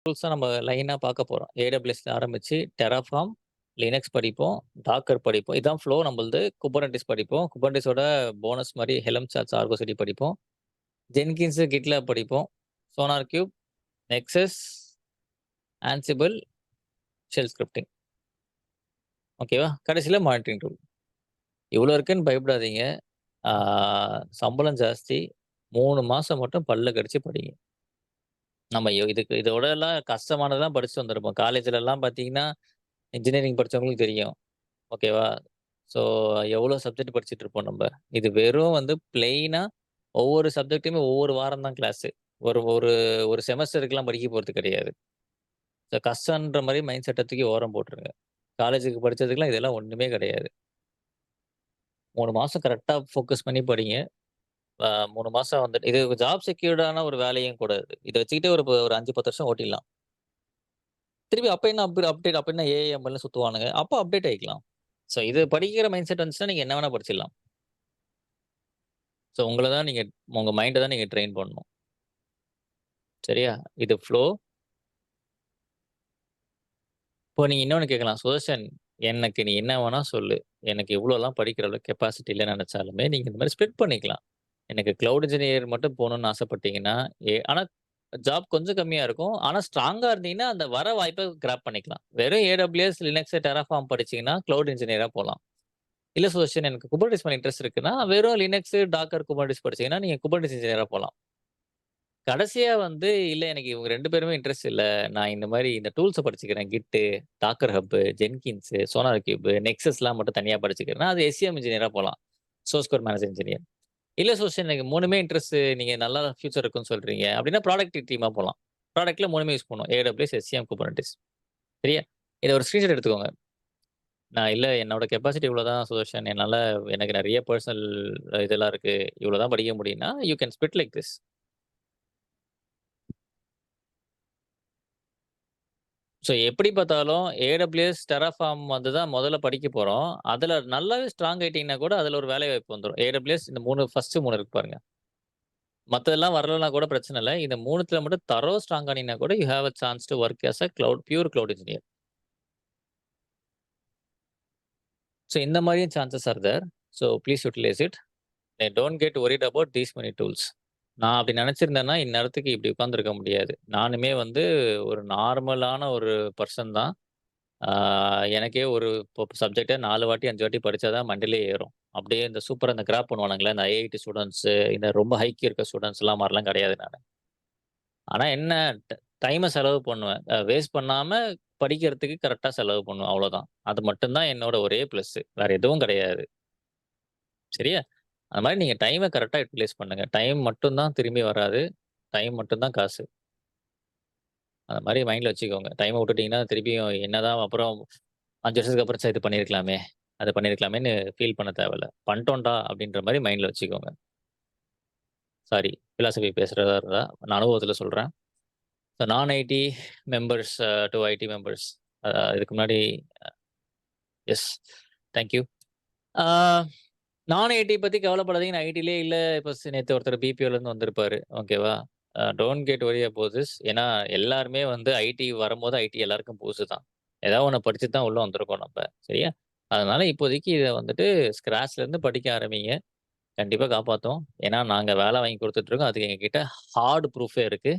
டூல்ஸா நம்ம லைனா பார்க்க போறோம். AWSல ஆரம்பிச்சு Terraform, லினக்ஸ் படிப்போம், டாக்கர் படிப்போம். இதான் ஃப்ளோ நம்மளது. குபர்நெட்டிஸ் படிப்போம். குபர்நெட்டிஸோட போனஸ் மாரி ஹெல்ம் சார்ட்ஸ், ஆர்கோ சிட்டி படிப்போம். ஜென்கின்ஸ், GitLab படிப்போம். Sonar cube, nexus, Ansible, shell scripting. ஓகேவா? கடைசியில மானிட்டரிங் டூல். இவ்வளோ இருக்குன்னு பயப்படாதீங்க. ஆ சம்பளம் ஜாஸ்தி. 3 மாசம் மட்டும் பல்ல கடிச்சு படிங்க. நம்ம இதோடலாம் கஷ்டமானதெல்லாம் படிச்சுட்டு வந்திருப்போம். காலேஜ்லலாம் பார்த்தீங்கன்னா, இன்ஜினியரிங் படிச்சவங்களுக்கு தெரியும். ஓகேவா? ஸோ எவ்வளோ சப்ஜெக்ட் படிச்சுட்டு இருப்போம் நம்ப. இது வெறும் வந்து பிளெயினா ஒவ்வொரு சப்ஜெக்ட்டுமே ஒவ்வொரு வாரம் தான் கிளாஸு. ஒரு ஒரு ஒரு செமஸ்டருக்குலாம் படிக்க போறது கிடையாது. ஸோ கஷ்டன்ற மாரி மைண்ட் செட்ட தூக்கி ஓரம் போட்டுருங்க. காலேஜுக்கு படிச்சதுக்குலாம் இதெல்லாம் ஒண்ணுமே கிடையாது. 3 மாசம் கரெக்ட்டா ஃபோக்கஸ் பண்ணி படிங்க. 3 மாசம் வந்துட்டு இது ஜாப் செக்யூர்டான ஒரு வேலையும் கூட இது. இத வச்சுக்கிட்டு ஒரு 5, 10 வருஷம் ஓட்டிடலாம். திருப்பி அப்ப என்ன அப்டேட் அப்ப என்ன ஏஐ, எம்எல்னு சுத்துவானுங்க. அப்ப அப்டேட் ஆயிக்கலாம். ஸோ இது படிக்கிற மைண்ட் செட் வந்துச்சுன்னா, நீங்க என்ன வேணா படிச்சிடலாம். ஸோ உங்கள தான் நீங்க உங்க மைண்ட தான் நீங்க ட்ரெயின் பண்ணணும். சரியா? இது ஃப்ளோ. இப்போ நீங்க இன்னொன்னு கேட்கலாம். சுதர்ஷன், எனக்கு நீ என்ன வேணா சொல்லு. எனக்கு இவ்ளோலாம் படிக்கிற அளவுக்கு கெப்பாசிட்டி இல்லன்னு நெனச்சாலுமே, நீங்க இந்த மாரி ஸ்ப்ளிட் பண்ணிக்கலாம். எனக்கு கிளவுட் இன்ஜினியர் மட்டும் போணும்னு ஆசைப்பட்டீங்கன்னா, ஆனா ஜாப் கொஞ்சம் கம்மியா இருக்கும். ஆனா ஸ்ட்ராங்கா இருந்தீங்கன்னா, அந்த வர வாய்ப்ப கிராப் பண்ணிக்கலாம். வெறும் AWS, லினக்ஸ், Terraform படிச்சீங்கன்னா, கிளவுட் இன்ஜினியரா போலாம். இல்ல சுதர்ஷன், எனக்கு குபர்நெட்டிஸ் மேல இன்ட்ரெஸ்ட் இருக்குன்னா, வெறும் லினக்ஸ், டாக்கர், குபர்நெட்டிஸ் படிச்சீங்கன்னா, நீங்க குபர்நெட்டிஸ் இன்ஜினியரா போலாம். கடைசியா வந்து, இல்ல எனக்கு இவங்க 2 பேருமே இன்ட்ரெஸ்ட் இல்ல. நான் இந்த மாரி இந்த டூல்ஸ படிச்சுக்கிறேன். Git, Docker Hub, Jenkins, Sonar Cube, Nexusலாம் மட்டும் தனியா படிச்சுக்கிறேன்னா, அது SCM இன்ஜினியரா போலாம். Source code manager engineer. இல்ல சோஷியல் எனக்கு 3மே இன்ட்ரெஸ்ட் நீங்க நல்லா ஃபியூச்சர் இருக்குன்னு சொல்றீங்க. அப்டின்னா ப்ராடக்ட் டீமா போலாம். ப்ராடக்ட்ல 3மே யூஸ் பண்ணுவோம். AWS, SCM, Kubernetes. சரியா? இத ஒரு ஸ்கிரீன்ஷாட் எடுத்துக்கோங்க. நான் இல்ல என்னோட கெப்பாசிட்டி இவ்ளோ தான் சுதர்ஷன். எனக்கு நெறைய பெர்சனல் இதெல்லாம் இருக்கு. இவ்ளோ தான் படிக்க முடியும்னா, you can spit like this. So எப்படி பார்த்தாலும் AWS, Terraform வந்து தான் முதல்ல படிக்க போறோம். அதுல நல்லாவே ஸ்ட்ராங் ஆயிட்டீங்கன்னா கூட அதுல ஒரு வேலை வாய்ப்பு வந்துரும். AWS இந்த 3 ஃபர்ஸ்ட் 3 இருக்கு பாருங்க. மத்ததெல்லாம் வரலனா கூட பிரச்சனை இல்ல. இந்த 3த்துல மட்டும் ஸ்ட்ராங் ஆனீங்கன்னா கூட you have a chance to work as a pure cloud engineer. So இந்த மாரியும் chances are there. So please utilize it. Don't get worried about these many tools. நான் அப்படி நினைச்சிருந்தேன்னா, இந்நேரத்துக்கு இப்படி உட்கார்ந்திருக்க முடியாது. நானுமே வந்து ஒரு நார்மலான ஒரு பெர்சன் தான். ஆ எனக்கே ஒரு இப்போ சப்ஜெக்ட்ட 4 வாட்டி, 5 வாட்டி படிச்சா தான் மண்டையிலே ஏறும். அப்படியே இந்த சூப்பரா இந்த கிராப் பண்ணுவானுங்கல்ல, இந்த ஐஐடி ஸ்டூடண்ட்ஸ், இந்த ரொம்ப ஹைக் இருக்க ஸ்டூடண்ட்ஸ்லாம் மாரிலாம் கிடையாது நானு. ஆனா என்ன ட டைம செலவு பண்ணுவேன். வேஸ்ட் பண்ணாம படிக்கிறதுக்கு கரெக்ட்டா செலவு பண்ணுவேன். அவ்வளோதான். அது மட்டும் தான் என்னோட ஒரே பிளஸ். வேற எதுவும் கிடையாது. சரியா? அது மாரி நீங்க டைம கரெக்ட்டா யுட்டிலைஸ் பண்ணுங்க. டைம் மட்டும் தான் திரும்பி வராது. டைம் மட்டும் தான் காசு. அந்த மாரி மைண்ட்ல வச்சுக்கோங்க. டைம விட்டுட்டீங்கன்னா, திருப்பியும் என்னதான் அப்புறம் 5 வருஷத்துக்கு அப்புறம் இது பண்ணியிருக்கலாமே, அது பண்ணியிருக்கலாமேன்னு ஃபீல் பண்ண தேவையில்ல. பண்ணிட்டோம்டா அப்படின்ற மாரி மைண்ட்ல வச்சுக்கோங்க. சாரி பிலாசபி பேசுறதா இருந்தா, நான் அனுபவத்தில சொல்றேன். ஸோ நான் IT members to IT members இதுக்கு முன்னாடி எஸ். Thank you. ஆ நான் ஐடி பத்தி கவலைப்படாதீங்க. நான் ஐடிலயே இல்ல. இப்ப நேத்து ஒருத்தர் பிபிஓலேருந்து வந்திருப்பாரு. ஓகேவா? Don't get worry about this. ஏன்னா எல்லாருமே வந்து ஐடி வரும்போது ஐடி எல்லாருக்கும் புதுசு தான். ஏதாவது ஒண்ண படிச்சு தான் உள்ள வந்திருக்கோம் நம்ப. சரியா? அதனால இப்போதைக்கு இத வந்துட்டு ஸ்க்ராட்ச்லேருந்து படிக்க ஆரம்பிங்க. கண்டிப்பா காப்பாத்தும். ஏன்னா நாங்க வேலை வாங்கி குடுத்துட்டுருக்கோம். அதுக்கு எங்ககிட்ட ஹார்ட் ப்ரூஃபே இருக்கு.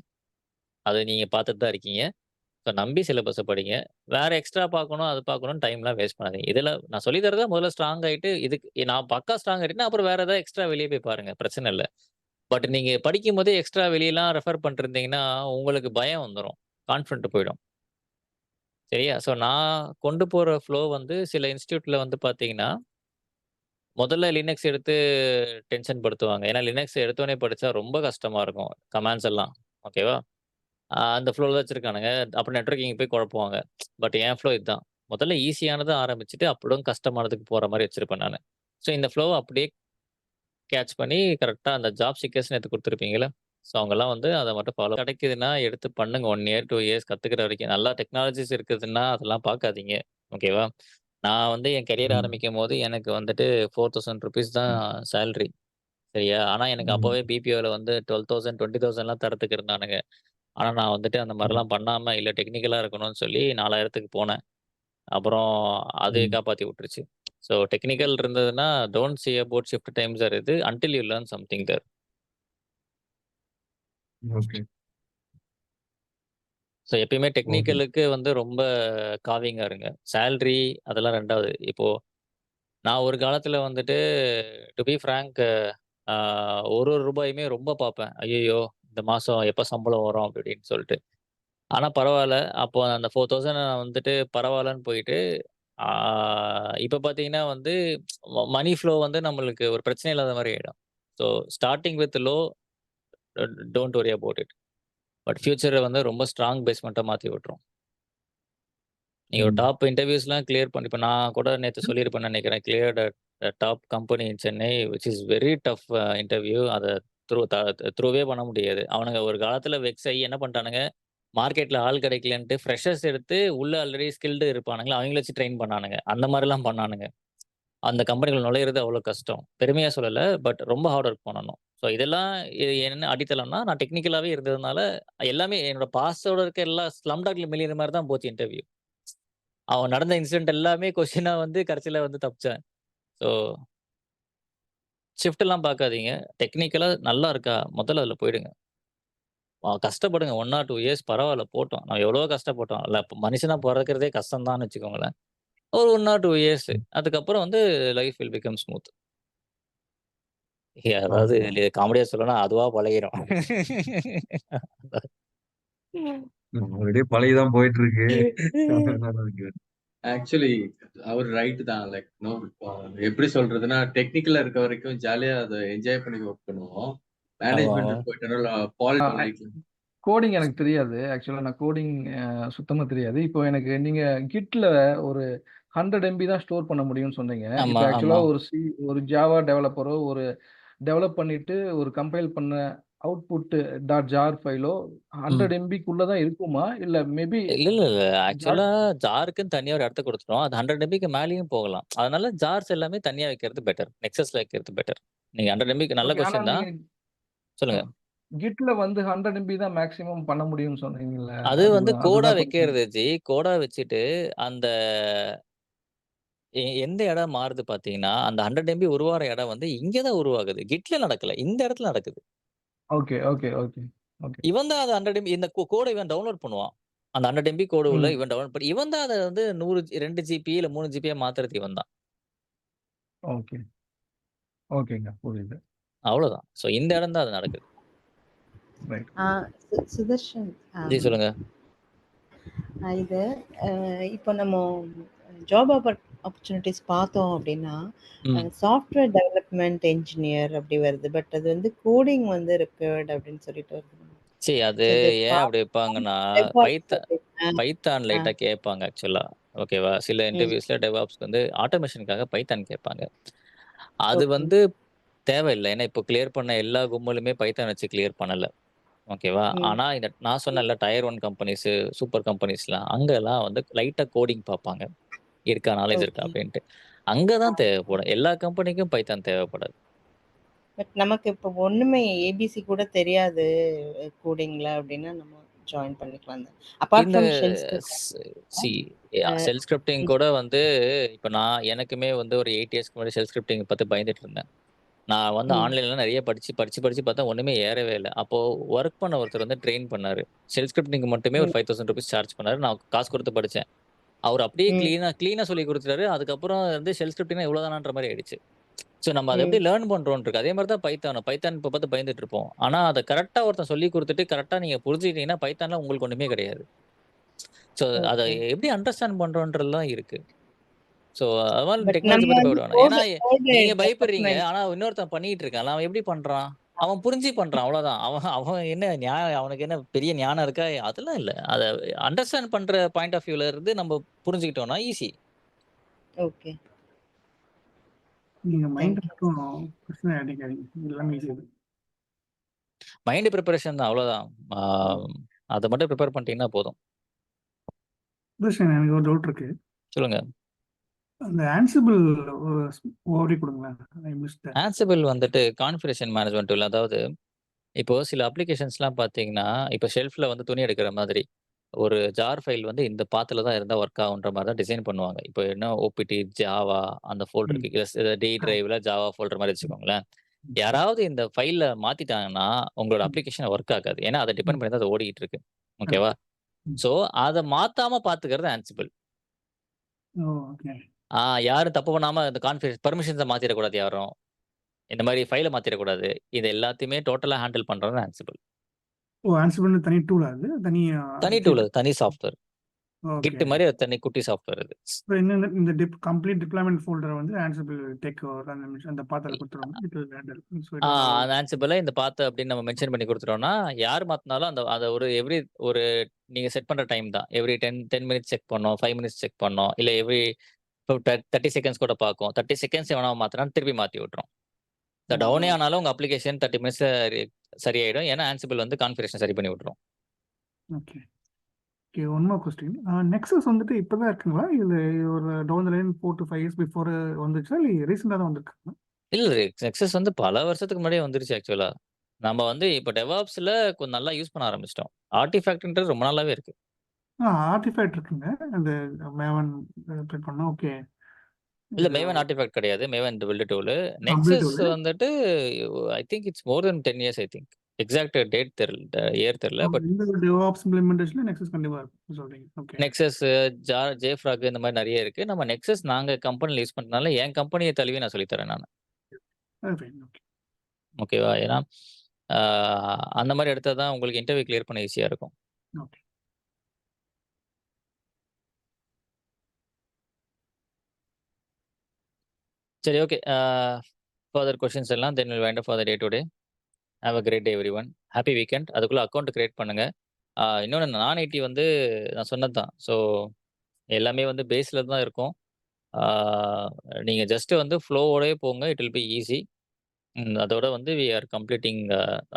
அத நீங்க பார்த்துட்டு தான் இருக்கீங்க. ஸோ நம்பி சிலபஸ படிங்க. வேற எக்ஸ்ட்ரா பார்க்கணும், அது பார்க்கணும்னு டைம்லாம் வேஸ்ட் பண்ணாதீங்க. இதுல நான் சொல்லி தர்றத முதல்ல ஸ்ட்ராங் ஆயிட்டு, நான் பக்கா ஸ்ட்ராங் ஆயிட்டேன்னா, அப்புறம் வேற ஏதாவது எக்ஸ்ட்ரா வெளிய போய் பாருங்க. பிரச்சனை இல்ல. பட் நீங்க படிக்கும்போதே எக்ஸ்ட்ரா வெளியலாம் ரெஃபர் பண்ணிட்டுருந்தீங்கன்னா, உங்களுக்கு பயம் வந்துரும். கான்ஃபிடென்ட் போயிடும். சரியா? ஸோ நான் கொண்டு போற ஃப்ளோ வந்து சில இன்ஸ்டிடியூட்ல வந்து பார்த்தீங்கன்னா, முதல்ல லினக்ஸ் எடுத்து டென்ஷன் படுத்துவாங்க. ஏன்னா லினக்ஸ் எடுத்தோனே படிச்சா ரொம்ப கஷ்டமா இருக்கும். கமாண்ட்ஸ் எல்லாம். ஓகேவா? அந்த ஃப்ளோல தான் வச்சிருக்கானுங்க. அப்புறம் நெட்வொர்க்கிங் போய் குழப்புவாங்க. பட் என் ஃப்ளோ இதான். முதல்ல ஈஸியானத ஆரம்பிச்சுட்டு, அப்புறம் கஷ்டமானதுக்கு போற மாரி வச்சிருப்பேன் நானு. ஸோ இந்த ஃப்ளோவ அப்படியே கேட்ச் பண்ணி கரெக்ட்டா அந்த ஜாப் சீக்கர்ஸ்ன்னு நேத்து குடுத்துருப்பீங்கல்ல. ஸோ அவங்கலாம் வந்து அத மட்டும் ஃபாலோ கிடைக்குதுன்னா எடுத்து பண்ணுங்க. 1 இயர், 2 இயர்ஸ் கத்துக்கிற வரைக்கும். நல்லா டெக்னாலஜிஸ் இருக்குதுன்னா அதெல்லாம் பார்க்காதீங்க. ஓகேவா? நான் வந்து என் கரியர் ம். ஆரம்பிக்கும்போது எனக்கு வந்துட்டு ₹4000 தான் சேலரி. சரியா? ஆனா எனக்கு ம். அப்பவே பிபிஓல வந்து 12,000 20,000லாம் தர்றதுக்கு இருந்தானுங்க. ஆனா நான் வந்துட்டு அந்த ம். மாரிலாம் பண்ணாம, இல்ல டெக்னிக்கலா இருக்கணும்னு சொல்லி 4000க்கு போனேன். அப்புறம் அது ம். காப்பாத்தி விட்டுருச்சு. ஸோ டெக்னிக்கல் இருந்ததுன்னா, don't see about shift times are இது until you learn something there. Okay. So எப்பயுமே ஓகே. டெக்னிக்கலுக்கு வந்து ரொம்ப காவிங்கா இருங்க. சேலரி அதெல்லாம் 2வது. இப்போ நான் ஒரு காலத்துல வந்துட்டு டு பி ஃபிராங்க் ஒரு ஒரு ரூபாயுமே ரொம்ப பார்ப்பேன். ஐய்யயோ! இந்த மாசம் எப்ப சம்பளம் வரும் அப்டி இப்டின்னு சொல்ட்டு. ஆனா பரவால்ல. அப்போ அந்த 4000 நான் வந்துட்டு பரவால்லன்னு போயிட்டு, ஆ இப்ப பார்த்தீங்கன்னா வந்து மனி ஃப்ளோ வந்து நம்மளுக்கு ஒரு பிரச்சனை இல்லாத மாரி ஆயிடும். So starting with low don't worry about it. But ஃபியூச்சர வந்து ரொம்ப ஸ்ட்ராங் பேஸ்மென்ட்டா மாத்தி விட்டுரும். நீங்க ஒரு ம். டாப் இன்டர்வியூஸ்லாம் கிளியர் பண்ணி இப்ப நான் கூட நேத்து சொல்லியிருப்பேன்னு நெனைக்கிறேன். Cleared top company in Chennai which is very tough interview. அத த்ரூவே பண்ண முடியாது. அவனுங்க ஒரு காலத்துல வெக்ஸ் ஆயி என்ன பண்ணிட்டானுங்க, மார்க்கெட்ல ஆள் கிடைக்கலன்ட்டு ஃப்ரெஷர்ஸ் எடுத்து உள்ள ஆல்ரெடி ஸ்கில்டு இருப்பானுங்கள, அவங்கள வச்சு ட்ரெயின் பண்ணானுங்க. அந்த மாரிலாம் பண்ணானுங்க. அந்த கம்பெனிக்குள்ள நுழையிறது அவ்ளோ கஷ்டம். பெருமையா சொல்லல. பட் ரொம்ப ஹார்ட் ஒர்க் பண்ணணும். ஸோ இதெல்லாம் இது என்ன அடித்தளம்னா, நான் டெக்னிக்கலாவே இருந்ததுனால, எல்லாமே என்னோட பாஸோட இருக்க எல்லா ஸ்லம் டாக் மில்லியனர் மாரி தான் போச்சு இன்டர்வியூ. அவன் நடந்த இன்சிடென்ட் எல்லாமே கொஸ்டினா வந்து கடைசில வந்து தப்பிச்சேன். ஸோ ஷிஃப்ட்லாம் பார்க்காதீங்க. டெக்னிக்கலா நல்லா இருக்கா? முதல்ல அதுல போயிடுங்க. கஷ்டப்படுங்க 1 ஆர் 2 இயர்ஸ் பரவால்ல போட்டும். நம்ம எவ்வளவோ கஷ்டப்பட்டோம். இல்ல மனுஷனா பொறக்கிறதே கஷ்டம் தான்னு வச்சுக்கோங்களேன். ஒரு 1 ஆர் 2 இயர்ஸ். ம். அதுக்கப்புறம் வந்து லைஃப் வில் பிகம் ஸ்மூத். அதாவது ஓகே. காமெடியா சொல்லணும்னா அதுவா பழகிரும். ஆல்ரெடி பழகி தான் போயிட்டு இருக்கு. அதனால இருக்கு. ஆக்சுவலி அவர் ரைட் தான். லைக் நோ எப்படி சொல்றதுன்னா, டெக்னிக்கலா இருக்க வரைக்கும் ஜாலியா அத என்ஜாய் பண்ணி ஒர்க் பண்ணுவோம். ஆமா. மேனேஜ்மென்ட் போயிட்டோம்னா பாலிடிக்ஸ். கோடிங் எனக்கு தெரியாது. ஆக்சுவலா நான் கோடிங் சுத்தமா தெரியாது. இப்போ எனக்கு நீங்க கிட்ல ஒரு 100 எம்பி தான் ஸ்டோர் பண்ண முடியும்னு சொன்னீங்க. ஆமா, இப்போ ஆக்சுவலா ஆமா. ஒரு ஜாவா டெவலப்பரோ ஒரு டெவலப் பண்ணிட்டு ஒரு கம்பைல் பண்ண அவுட்புட் டாட் ஜார் ஃபைலோ ம். 100 எம்பிக்குள்ள தான் இருக்குமா? இல்ல மேபி இல்ல. ஜார் ஆக்சுவலா ஜாருக்குன்னு தனியா ஒரு இடத்த குடுத்துட்டோம். அது 100 எம்பிக்கு மேலயும் போகலாம். அதனால ஜார்ஸ் எல்லாமே தனியா வைக்கிறது பெட்டர். நெக்ஸஸ்ல வைக்கிறது பெட்டர். நீங்க 100 எம்பிக்கு நல்ல ஓகே. ஆனா கொஸ்டின் நீங்க தான். சொல்லுங்க. கிட்ல வந்து 100 எம்பி தான் மேக்ஸிமம் பண்ண முடியும்னு சொன்னீங்கல்ல. அது வந்து கோடா அதுதான் கொஞ்சம் வைக்கிறது கோடா வச்சுட்டு அந்த எந்த இடம் மாறுது பார்த்தீங்கன்னா, அந்த 100 எம்பி உருவாற இடம் வந்து இங்க தான் உருவாகுது. கிட்ல நடக்கல. இந்த இடத்துல நடக்குது. Okay, okay, okay, okay. இவன் தான் அத 100 எம்பி இந்த கோட இவன் டவுன்லோட் பண்ணுவான். அந்த 100 எம்பி கோடு உள்ள ம். இவன் டவுன்லோட் பண்ணி இவன் தான் அத வந்து 100 2 ஜிபி இல்ல 3 ஜிபியா மாத்துறது இவன் தான். ஓகே. ஓகேங்க. புரியுது. அவ்வளோதான். ஸோ இந்த இடம் தான் அது நடக்குது. ரைட். ஆ, சுதர்ஷன், ஜி சொல்லுங்க. இது இப்போ நம்ம ஜாப் ஆப்பர்ச்சுனிட்டிஸ் பார்த்தோம் அப்படின்னா, ம். சாஃப்ட்வேர் டெவலப்மெண்ட் என்ஜினியர் அப்படி வருது. பட் அது வந்து கோடிங் வந்து ரிக்வயர்ட் அப்படின்னு சொல்லிட்டு வருது. அது இது ஏன் அப்படி வைப்பாங்கன்னா, DevOps பைத்த அப்படின்னா, பைத்தான் ஆ, லைட்டா கேட்பாங்க ஆக்சுவலா. ஓகேவா? சில ம், இன்டர்வியூஸ்ல டெவாப்ஸ்க்கு வந்து ஆட்டோமேஷனுக்காக பைத்தான் கேட்பாங்க. அது ஓகே. வந்து தேவையில்ல. ஏன்னா இப்போ கிளியர் பண்ண எல்லா கும்பலுமே பைத்தான் வச்சு கிளியர் பண்ணல. ஓகேவா? ம், ஆனா இந்த நான் சொன்னேன்ல டயர் 1 கம்பெனிஸு, சூப்பர் கம்பெனிஸ்லாம் அங்கலாம் வந்து லைட்டா கோடிங் பார்ப்பாங்க. இருக்கா நாலேட்ஜ் இருக்கா ஓகே. அப்படின்ட்டு. அங்க தான் தேவைப்படும். எல்லா கம்பெனிக்கும் பைத்தான் தேவைப்படாது. பட் நமக்கு இப்போ ஒண்ணுமே ஏபிசி கூட தெரியாது கோடிங்ல அப்படின்னா நம்ம ஜாயின் பண்ணிக்கலாம் தான். அபார்ட் இந்த ஃப்ரம் ஷெல் ஸ் ஸ்கிரிப்ட். சி ஷெல் ஸ்கிரிப்டிங் கூட வந்து இப்ப எனக்குமே வந்து ஒரு 8 இயர்ஸ்க்கு முன்னாடி ஷெல் ஸ்கிரிப்டிங் பார்த்து பயந்துட்டு இருந்தேன். நான் வந்து ம், ஆன்லைன்ல நெறைய படிச்சு பார்த்தா ஒண்ணுமே ஏறவே இல்ல. அப்போ வொர்க் பண்ண ஒருத்தர் வந்து ட்ரெயின் பண்ணாரு. ஷெல் ஸ்கிரிப்டிங்க்கு மட்டுமே ஒரு ம், ₹5000 சார்ஜ் பண்ணாரு. நான் காசு குடுத்து படிச்சேன். அவரு அப்படியே ம், கிளீனா சொல்லிக் குடுத்துட்டாரு. அதுக்கப்புறம் வந்து ஷெல் ஸ்கிரிப்டிங்னா இவ்வளோதானான்ற மாரி ஆயிடுச்சு. ஸோ நம்ம அத எப்படி ம். லேர்ன் பண்றோம்ன்னு இருக்கு. அதே மாரி தான் பைத்தானும். பைத்தான் இப்ப பார்த்து பயந்துட்டு இருப்போம். ஆனா அத கரெக்ட்டா ஒருத்தன் சொல்லிக் குடுத்துட்டு, கரெக்ட்டா நீங்க புரிஞ்சுக்கிட்டீங்கன்னா, பைத்தான்ல உங்களுக்கு ஒண்ணுமே கிடையாது. ஸோ அத ஓகே. எப்படி அண்டர்ஸ்டாண்ட் பண்றோம்ன்றது தான் இருக்கு. ஸோ அதனால பட் டெக்னாலஜி நம்ம பத்தி வந்து பயப்பட வேணாம். ஏன்னா கோடு நீங்க பயப்படுறீங்க. டெவலப்மெண்ட். ஆனா இன்னொருத்தன் பண்ணிட்டு இருக்கான். அவன் எப்படி பண்றான்? அவன் புரிஞ்சு பண்றான் அவ்வளோதான். அவன் அவன் என்ன அவனுக்கு என்ன பெரிய ஞானம் இருக்கா? அதெல்லாம் இல்ல. அத அண்டர்ஸ்டாண்ட் பண்ற பாயிண்ட் ஆஃப் வியூல இருந்து நம்ம புரிஞ்சுக்கிட்டோம்னா ஈஸி. ஓகே. நீங்க மைண்ட் தேங்க் யூ. மட்டும் பிரச்சனை அடிக்காதீங்க. எல்லாமே ஈஸி தான். மைண்ட் பிரிப்பரேஷன் தான் அவ்வளோதான். ஆ அத மட்டும் பிரிப்பேர் பண்ணிட்டீங்கன்னா போதும். சுதர்ஷன், எனக்கு ஒரு டவுட் இருக்கு. சொல்லுங்க. அந்த ஆன்சிபிள் ஒரு ஓவரி கொடுங்களேன். I missed that. ஆன்சிபிள் வந்துட்டு கான்ஃபிகரேஷன் மேனேஜ்மென்ட் டூல். அதாவது இப்போ சில அப்ளிகேஷன்ஸ்லாம் பார்த்தீங்கன்னா, இப்ப ஷெல்ஃப்ல வந்து துணி எடுக்கிற மாதிரி, ஒரு ஜார் ஃபைல் வந்து இந்த பாத்துல தான் இருந்தா ஒர்க் ஆகுன்ற மாரி தான் டிசைன் பண்ணுவாங்க. இப்போ என்ன ஓபிடி, ஜாவா அந்த ம். ஃபோல்டருக்கு டி Correct. டிரைவ்ல ஜாவா ஃபோல்டர் மாரி ம். வச்சுக்கோங்களேன். ம். யாராவது இந்த ஃபைல மாத்திட்டாங்கன்னா, உங்களோட ம். அப்ளிகேஷன் ஒர்க் ஆகாது. ஏன்னா, அத டிபெண்ட் ம். பண்ணி தான் அது ஓடிக்கிட்டு இருக்கு. Correct. ஓகேவா? ம். ஸோ, அத மாத்தாம பார்த்துக்கிறது Ansible. ஓ! ஓகே. ஆ யாரும் தப்பு பண்ணாம இந்த பெர்மிஷன்ஸ மாத்திறக்கூடாது யாரும். இந்த மாரி ஃபைல மாத்திறக்கூடாது. இது எல்லாத்தையுமே டோட்டலா ஹேண்டில் பண்றது Ansible. ஓ! ஆன்சிபிள்னு தனி டூலா அது? தனி தனி கிட். டூல் அது. தனி சாஃப்ட்வேர். ஓகே. கிட் மாரி அது தனி குட்டி சாஃப்ட்வேர் அது. இப்ப என்னன்னா இந்த கம்ப்ளீட் டிப்ளாய்மென்ட் ஃபோல்டர வந்து ஆன்சிபிள் டேக் ஓவர் அந்த பாத்துல குடுத்துருவாங்க. It will handle. So it uh will allow. அந்த Ansible இந்த பாத்து அப்படின்னு நம்ம மென்ஷன் பண்ணி குடுத்துட்டோம்னா, யார் மாத்துனாலும் அந்த அத ஒரு நீங்க செட் பண்ற டைம் தான். எவ்ரி 10 மினிட்ஸ் செக் பண்ணும். 5 மினிட்ஸ் செக் பண்ணும். இல்ல எவ்ரி 30 செகண்ட்ஸ் கூட பாக்கும். 30 செகண்ட்ஸ் எவனா மாத்துனாலும் திருப்பி மாத்தி விட்டுரும். இந்த டவுனே ஓ! ஆனாலும் உங்க அப்ளிகேஷன் 30 மினிட்ஸ்ல சரியாயிடும். ஏன்னா Ansible வந்து கான்ஃபிகரேஷன் சரி பண்ணி விட்டுரும். Okay. Okay. One more question. Nexus வந்துட்டு இப்ப தான் இருக்குங்களா? இல்ல ஒரு down the line 4 to 5 years before வந்துச்சா? இல்ல ரீசென்ட்டா தான் வந்திருக்குங்களா? இல்ல நெக்ஸஸ் வந்து பல வருஷத்துக்கு முன்னாடியே வந்துருச்சு ஆக்சுவலா. நம்ம வந்து இப்ப டெவாப்ஸ்ல கொஞ்சம் நல்லா யூஸ் பண்ண ஆரம்பிச்சுட்டோம். ஆர்டிஃபேக்ட்ன்றது ரொம்ப நாளாவே இருக்கு. ஆர்டிஃபேக்ட் இருக்குங்க. அந்த மேவன் ப்ரிண்ட் பண்ணா ஓகே. இல்ல இது மேவன் ஆர்டிஃபேக்ட் கிடையாது. Maven build tool. Build Nexus tool. வந்துட்டு I think it's more then 10 years I think. Exact date தெரியல. இயர் தெரியல. பட் இந்த DevOps இம்ப்ளிமெண்டேஷன்ல நெக்ஸஸ் கண்டிப்பா இருக்கும் சொல்றீங்க. ஓகே. நெக்ஸஸ், ஜேஃப்ராக் இந்த மாரி நெறைய இருக்கு. நம்ம நெக்ஸஸ் நாங்க கம்பெனில யூஸ் பண்றதுனால என் கம்பெனிய தழுவி நான் சொல்லி தரேன் நானு. ஃபைன். ஓகே. ஓகேவா? ஏன்னா, ஆ அந்த மாரி எடுத்தா தான் உங்களுக்கு இன்டர்வியூ கிளியர் பண்ண ஈஸியா இருக்கும். ஓகே. சரி ஓகே. ஃபர்தர் கொஸ்டின்ஸ் எல்லாம் then will wind up for the day today. Have a great day everyone. Happy weekend. அதுக்குள்ள அக்கவுண்ட் கிரியேட் பண்ணுங்க. இன்னொன்னு நான் ஐடி வந்து நான் சொன்னது தான். ஸோ எல்லாமே வந்து பேஸ்ல தான் இருக்கும். ஆ நீங்க ஜஸ்ட் வந்து ஃப்ளோவோடயே போங்க. It will be easy. அதோட வந்து we are completing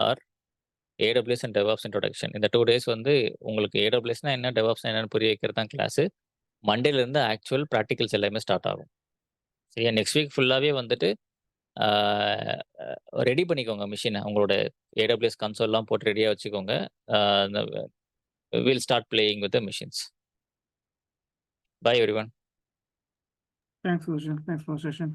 our AWS and DevOps introduction. இந்த 2 டேஸ் வந்து உங்களுக்கு AWSனா என்ன, DevOpஸ்னா என்னன்னு புரிய வைக்கிறது தான் கிளாஸு. மண்டேலருந்து ஆக்சுவல் பிராக்டிகல்ஸ் எல்லாமே ஸ்டார்ட் ஆகும். சரியா? நெக்ஸ்ட் வீக் ஃபுல்லாவே வந்துட்டு ஆ ரெடி பண்ணிக்கோங்க மெஷின. உங்களோட AWS கன்சோல்லாம் போட்டு ரெடியா வச்சுக்கோங்க. Uh will start playing with the machines. Bye everyone. Thanks for session.